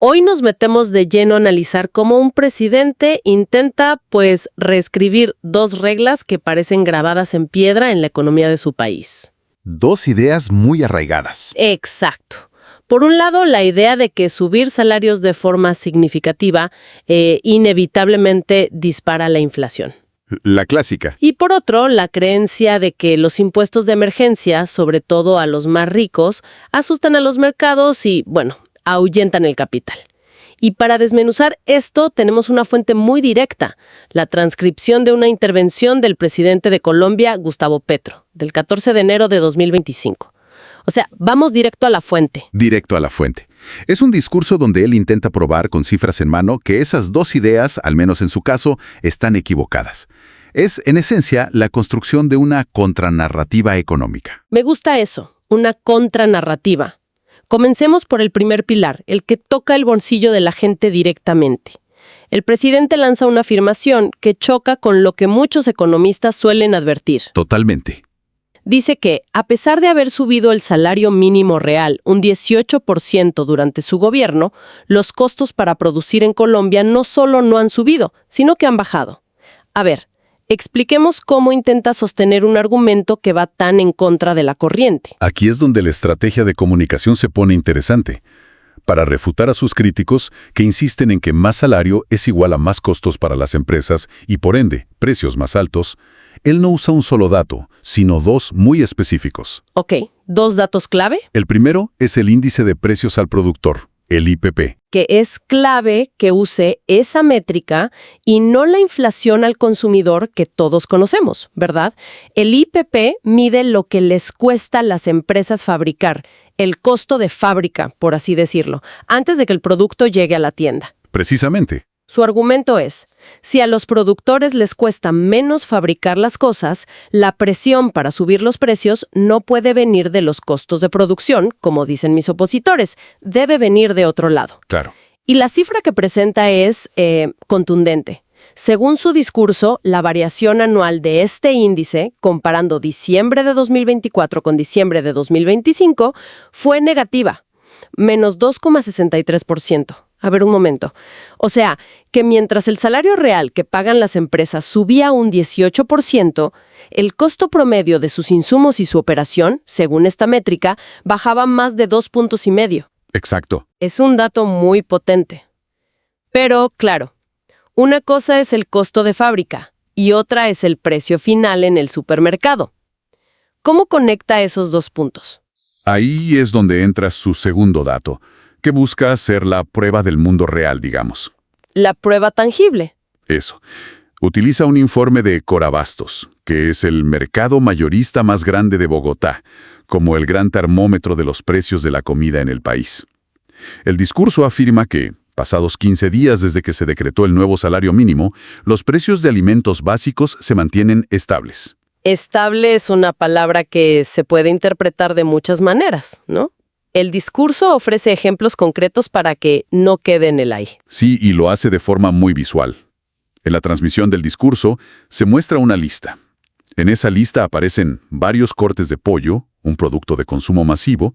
Hoy nos metemos de lleno a analizar cómo un presidente intenta, pues, reescribir dos reglas que parecen grabadas en piedra en la economía de su país. Dos ideas muy arraigadas. Exacto. Por un lado, la idea de que subir salarios de forma significativa inevitablemente dispara la inflación. La clásica. Y por otro, la creencia de que los impuestos de emergencia, sobre todo a los más ricos, asustan a los mercados y, bueno, ahuyentan el capital. Y para desmenuzar esto, tenemos una fuente muy directa, la transcripción de una intervención del presidente de Colombia, Gustavo Petro, del 14 de enero de 2025. O sea, vamos directo a la fuente. Directo a la fuente. Es un discurso donde él intenta probar con cifras en mano que esas dos ideas, al menos en su caso, están equivocadas. Es, en esencia, la construcción de una contranarrativa económica. Me gusta eso, una contranarrativa. Comencemos por el primer pilar, el que toca el bolsillo de la gente directamente. El presidente lanza una afirmación que choca con lo que muchos economistas suelen advertir. Totalmente. Dice que, a pesar de haber subido el salario mínimo real un 18% durante su gobierno, los costos para producir en Colombia no solo no han subido, sino que han bajado. A ver, expliquemos cómo intenta sostener un argumento que va tan en contra de la corriente. Aquí es donde la estrategia de comunicación se pone interesante, para refutar a sus críticos que insisten en que más salario es igual a más costos para las empresas y, por ende, precios más altos. Él no usa un solo dato, sino dos muy específicos. Ok, ¿dos datos clave? El primero es el índice de precios al productor, el IPP. Que es clave que use esa métrica y no la inflación al consumidor que todos conocemos, ¿verdad? El IPP mide lo que les cuesta a las empresas fabricar, el costo de fábrica, por así decirlo, antes de que el producto llegue a la tienda. Precisamente. Su argumento es, si a los productores les cuesta menos fabricar las cosas, la presión para subir los precios no puede venir de los costos de producción, como dicen mis opositores, debe venir de otro lado. Claro. Y la cifra que presenta es contundente. Según su discurso, la variación anual de este índice, comparando diciembre de 2024 con diciembre de 2025, fue negativa, menos 2,63%. A ver, un momento. O sea, que mientras el salario real que pagan las empresas subía un 18%, el costo promedio de sus insumos y su operación, según esta métrica, bajaba más de 2,5 puntos. Exacto. Es un dato muy potente. Pero, claro, una cosa es el costo de fábrica y otra es el precio final en el supermercado. ¿Cómo conecta esos dos puntos? Ahí es donde entra su segundo dato, que busca hacer la prueba del mundo real, digamos. La prueba tangible. Eso. Utiliza un informe de Corabastos, que es el mercado mayorista más grande de Bogotá, como el gran termómetro de los precios de la comida en el país. El discurso afirma que, pasados 15 días desde que se decretó el nuevo salario mínimo, los precios de alimentos básicos se mantienen estables. Estable es una palabra que se puede interpretar de muchas maneras, ¿no? El discurso ofrece ejemplos concretos para que no quede en el aire. Sí, y lo hace de forma muy visual. En la transmisión del discurso se muestra una lista. En esa lista aparecen varios cortes de pollo, un producto de consumo masivo,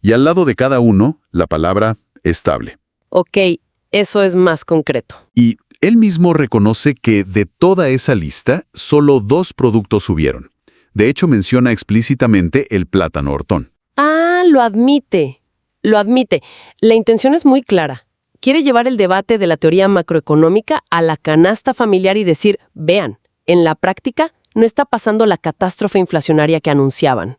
y al lado de cada uno, la palabra estable. Ok, eso es más concreto. Y él mismo reconoce que de toda esa lista, solo 2 productos subieron. De hecho, menciona explícitamente el plátano Hortón. Ah, lo admite. Lo admite. La intención es muy clara. Quiere llevar el debate de la teoría macroeconómica a la canasta familiar y decir, vean, en la práctica no está pasando la catástrofe inflacionaria que anunciaban.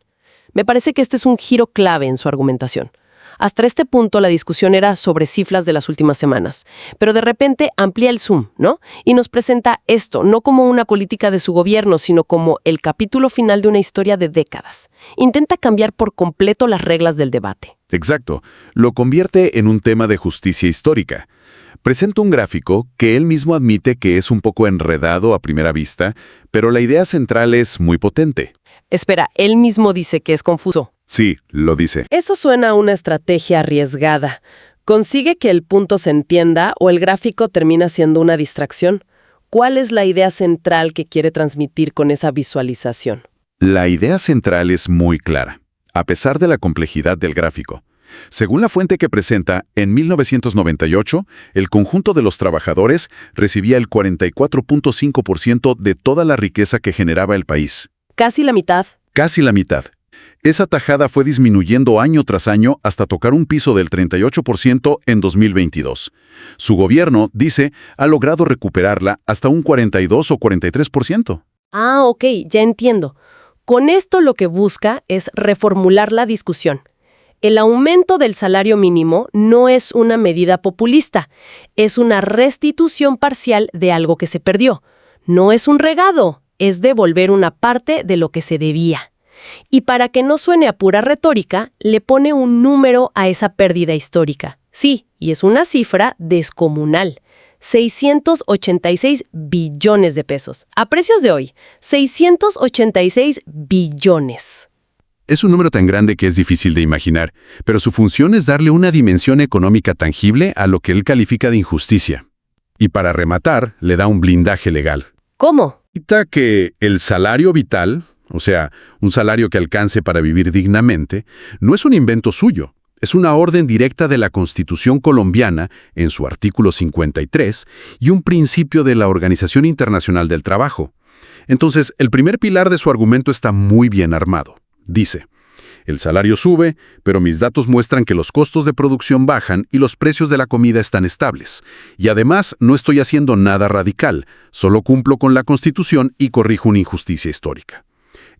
Me parece que este es un giro clave en su argumentación. Hasta este punto la discusión era sobre cifras de las últimas semanas, pero de repente amplía el zoom, ¿no? Y nos presenta esto, no como una política de su gobierno, sino como el capítulo final de una historia de décadas. Intenta cambiar por completo las reglas del debate. Exacto. Lo convierte en un tema de justicia histórica. Presenta un gráfico que él mismo admite que es un poco enredado a primera vista, pero la idea central es muy potente. Espera, él mismo dice que es confuso. Sí, lo dice. Eso suena a una estrategia arriesgada. ¿Consigue que el punto se entienda o el gráfico termina siendo una distracción? ¿Cuál es la idea central que quiere transmitir con esa visualización? La idea central es muy clara, a pesar de la complejidad del gráfico. Según la fuente que presenta, en 1998, el conjunto de los trabajadores recibía el 44.5% de toda la riqueza que generaba el país. Casi la mitad. Casi la mitad. Esa tajada fue disminuyendo año tras año hasta tocar un piso del 38% en 2022. Su gobierno, dice, ha logrado recuperarla hasta un 42 o 43%. Ah, ok, ya entiendo. Con esto lo que busca es reformular la discusión. El aumento del salario mínimo no es una medida populista, es una restitución parcial de algo que se perdió. No es un regalo, es devolver una parte de lo que se debía. Y para que no suene a pura retórica, le pone un número a esa pérdida histórica. Sí, y es una cifra descomunal. 686 billones de pesos. A precios de hoy, 686 billones. Es un número tan grande que es difícil de imaginar, pero su función es darle una dimensión económica tangible a lo que él califica de injusticia. Y para rematar, le da un blindaje legal. ¿Cómo? Quita que el salario vital, o sea, un salario que alcance para vivir dignamente, no es un invento suyo. Es una orden directa de la Constitución colombiana, en su artículo 53, y un principio de la Organización Internacional del Trabajo. Entonces, el primer pilar de su argumento está muy bien armado. Dice, el salario sube, pero mis datos muestran que los costos de producción bajan y los precios de la comida están estables. Y además, no estoy haciendo nada radical, solo cumplo con la Constitución y corrijo una injusticia histórica.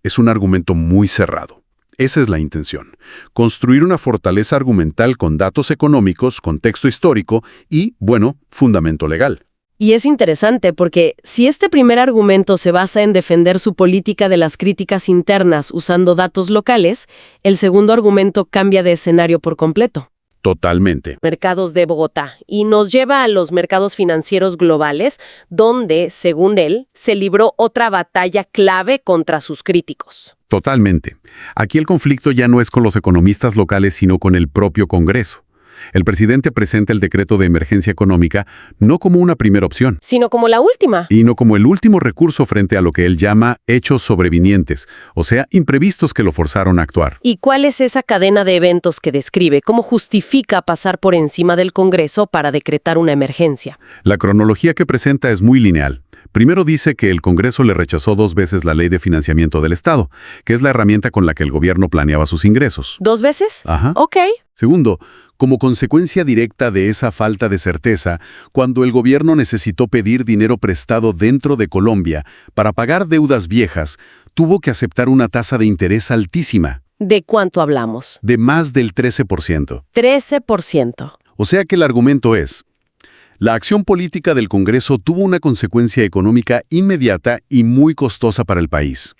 Es un argumento muy cerrado. Esa es la intención, construir una fortaleza argumental con datos económicos, contexto histórico y, bueno, fundamento legal. Y es interesante porque si este primer argumento se basa en defender su política de las críticas internas usando datos locales, el segundo argumento cambia de escenario por completo. Totalmente. Mercados de Bogotá, y nos lleva a los mercados financieros globales, donde, según él, se libró otra batalla clave contra sus críticos. Totalmente. Aquí el conflicto ya no es con los economistas locales, sino con el propio Congreso. El presidente presenta el decreto de emergencia económica no como una primera opción, Sino como la última. y no como el último recurso frente a lo que él llama hechos sobrevinientes, o sea, imprevistos que lo forzaron a actuar. ¿Y cuál es esa cadena de eventos que describe? ¿Cómo justifica pasar por encima del Congreso para decretar una emergencia? La cronología que presenta es muy lineal. Primero dice que el Congreso le rechazó 2 veces la Ley de Financiamiento del Estado, que es la herramienta con la que el gobierno planeaba sus ingresos. ¿2 veces? Ajá. Ok. Segundo, como consecuencia directa de esa falta de certeza, cuando el gobierno necesitó pedir dinero prestado dentro de Colombia para pagar deudas viejas, tuvo que aceptar una tasa de interés altísima, ¿De cuánto hablamos? de más del 13%. 13%. O sea que el argumento es, la acción política del Congreso tuvo una consecuencia económica inmediata y muy costosa para el país.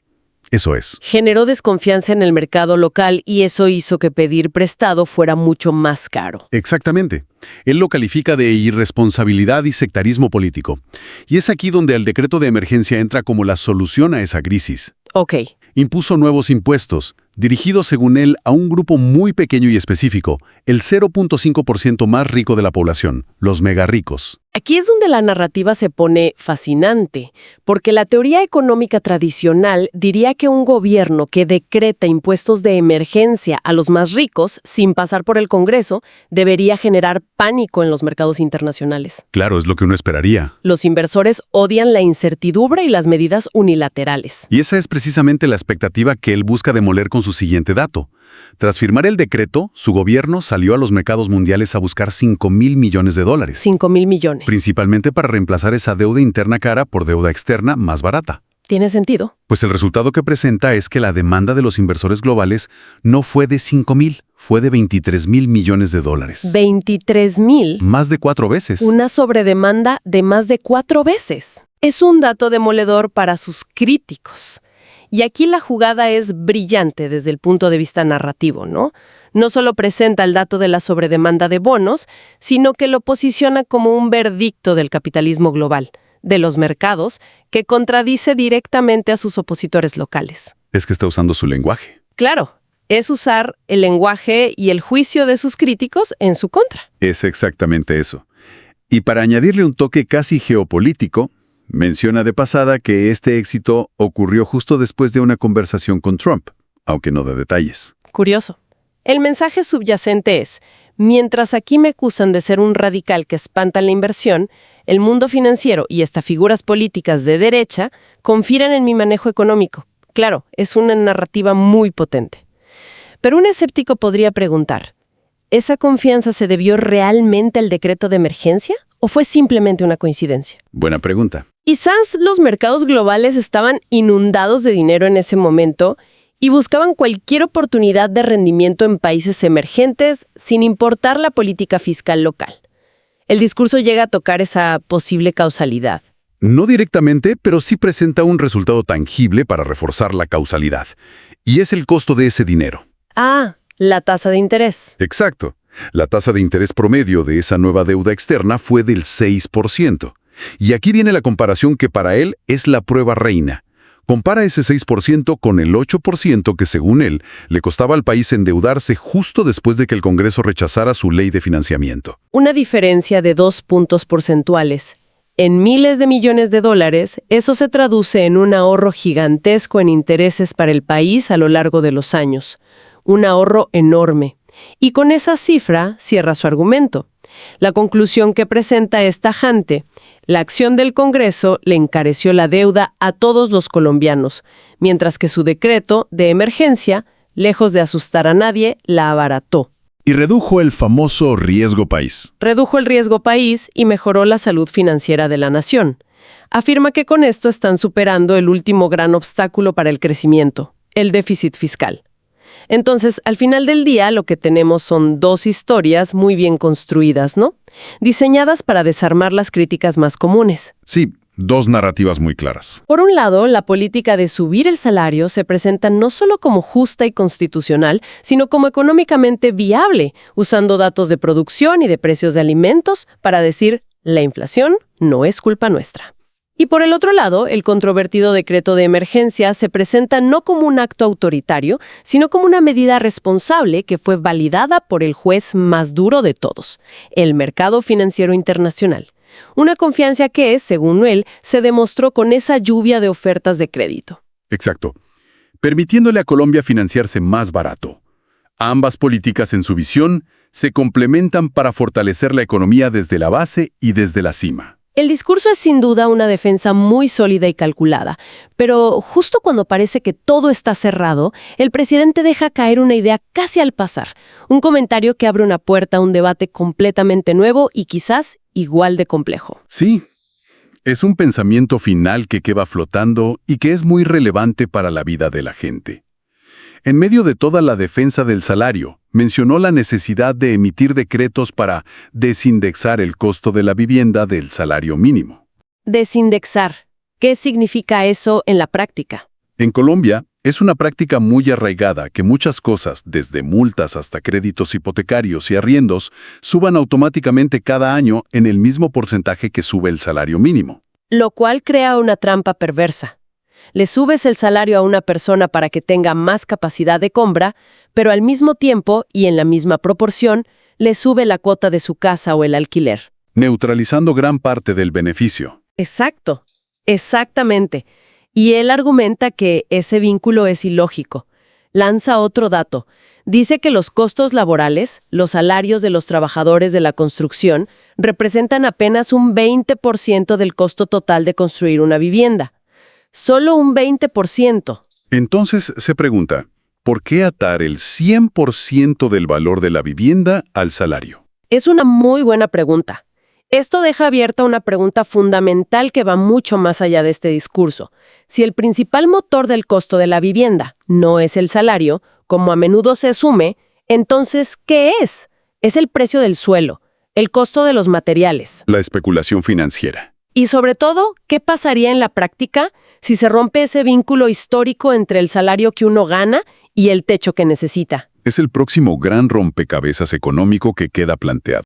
Eso es. Generó desconfianza en el mercado local y eso hizo que pedir prestado fuera mucho más caro. Exactamente. Él lo califica de irresponsabilidad y sectarismo político. Y es aquí donde el decreto de emergencia entra como la solución a esa crisis. Ok. Impuso nuevos impuestos, dirigidos según él a un grupo muy pequeño y específico, el 0.5% más rico de la población, los megarricos. Aquí es donde la narrativa se pone fascinante, porque la teoría económica tradicional diría que un gobierno que decreta impuestos de emergencia a los más ricos sin pasar por el Congreso debería generar pánico en los mercados internacionales. Claro, es lo que uno esperaría. Los inversores odian la incertidumbre y las medidas unilaterales. Y esa es precisamente la expectativa que él busca demoler con su siguiente dato. Tras firmar el decreto, su gobierno salió a los mercados mundiales a buscar $5,000 millones. 5,000 millones. Principalmente para reemplazar esa deuda interna cara por deuda externa más barata. ¿Tiene sentido? Pues el resultado que presenta es que la demanda de los inversores globales no fue de 5,000, fue de $23,000 millones. 23,000. Más de 4 veces. Una sobredemanda de más de 4 veces. Es un dato demoledor para sus críticos. Y aquí la jugada es brillante desde el punto de vista narrativo, ¿no? No solo presenta el dato de la sobredemanda de bonos, sino que lo posiciona como un verdicto del capitalismo global, de los mercados, que contradice directamente a sus opositores locales. Es que está usando su lenguaje. Claro, es usar el lenguaje y el juicio de sus críticos en su contra. Es exactamente eso. Y para añadirle un toque casi geopolítico, menciona de pasada que este éxito ocurrió justo después de una conversación con Trump, aunque no da detalles. Curioso. El mensaje subyacente es, mientras aquí me acusan de ser un radical que espanta la inversión, el mundo financiero y hasta figuras políticas de derecha confían en mi manejo económico. Claro, es una narrativa muy potente. Pero un escéptico podría preguntar, ¿esa confianza se debió realmente al decreto de emergencia o fue simplemente una coincidencia? Buena pregunta. Quizás los mercados globales estaban inundados de dinero en ese momento y buscaban cualquier oportunidad de rendimiento en países emergentes sin importar la política fiscal local. El discurso llega a tocar esa posible causalidad. No directamente, pero sí presenta un resultado tangible para reforzar la causalidad. Y es el costo de ese dinero. Ah, la tasa de interés. Exacto. La tasa de interés promedio de esa nueva deuda externa fue del 6%. Y aquí viene la comparación que para él es la prueba reina. Compara ese 6% con el 8% que, según él, le costaba al país endeudarse justo después de que el Congreso rechazara su ley de financiamiento. Una diferencia de 2 puntos porcentuales. En miles de millones de dólares, eso se traduce en un ahorro gigantesco en intereses para el país a lo largo de los años. Un ahorro enorme. Y con esa cifra cierra su argumento. La conclusión que presenta es tajante. La acción del Congreso le encareció la deuda a todos los colombianos, mientras que su decreto de emergencia, lejos de asustar a nadie, la abarató. Y redujo el famoso riesgo país. Redujo el riesgo país y mejoró la salud financiera de la nación. Afirma que con esto están superando el último gran obstáculo para el crecimiento, el déficit fiscal. Entonces, al final del día, lo que tenemos son dos historias muy bien construidas, ¿no? Diseñadas para desarmar las críticas más comunes. Sí, dos narrativas muy claras. Por un lado, la política de subir el salario se presenta no solo como justa y constitucional, sino como económicamente viable, usando datos de producción y de precios de alimentos para decir, la inflación no es culpa nuestra. Y por el otro lado, el controvertido decreto de emergencia se presenta no como un acto autoritario, sino como una medida responsable que fue validada por el juez más duro de todos, el mercado financiero internacional. Una confianza que, según él, se demostró con esa lluvia de ofertas de crédito. Exacto. Permitiéndole a Colombia financiarse más barato. Ambas políticas, en su visión, se complementan para fortalecer la economía desde la base y desde la cima. El discurso es sin duda una defensa muy sólida y calculada, pero justo cuando parece que todo está cerrado, el presidente deja caer una idea casi al pasar, un comentario que abre una puerta a un debate completamente nuevo y quizás igual de complejo. Sí, es un pensamiento final que queda flotando y que es muy relevante para la vida de la gente. En medio de toda la defensa del salario, mencionó la necesidad de emitir decretos para desindexar el costo de la vivienda del salario mínimo. Desindexar. ¿Qué significa eso en la práctica? En Colombia, es una práctica muy arraigada que muchas cosas, desde multas hasta créditos hipotecarios y arriendos, suban automáticamente cada año en el mismo porcentaje que sube el salario mínimo. Lo cual crea una trampa perversa. Le subes el salario a una persona para que tenga más capacidad de compra, pero al mismo tiempo y en la misma proporción, le sube la cuota de su casa o el alquiler. Neutralizando gran parte del beneficio. Exacto, exactamente. Y él argumenta que ese vínculo es ilógico. Lanza otro dato. Dice que los costos laborales, los salarios de los trabajadores de la construcción, representan apenas un 20% del costo total de construir una vivienda. Solo un 20%. Entonces se pregunta, ¿por qué atar el 100% del valor de la vivienda al salario? Es una muy buena pregunta. Esto deja abierta una pregunta fundamental que va mucho más allá de este discurso. Si el principal motor del costo de la vivienda no es el salario, como a menudo se asume, entonces, ¿qué es? Es el precio del suelo, el costo de los materiales. La especulación financiera. Y sobre todo, ¿qué pasaría en la práctica si se rompe ese vínculo histórico entre el salario que uno gana y el techo que necesita? Es el próximo gran rompecabezas económico que queda planteado.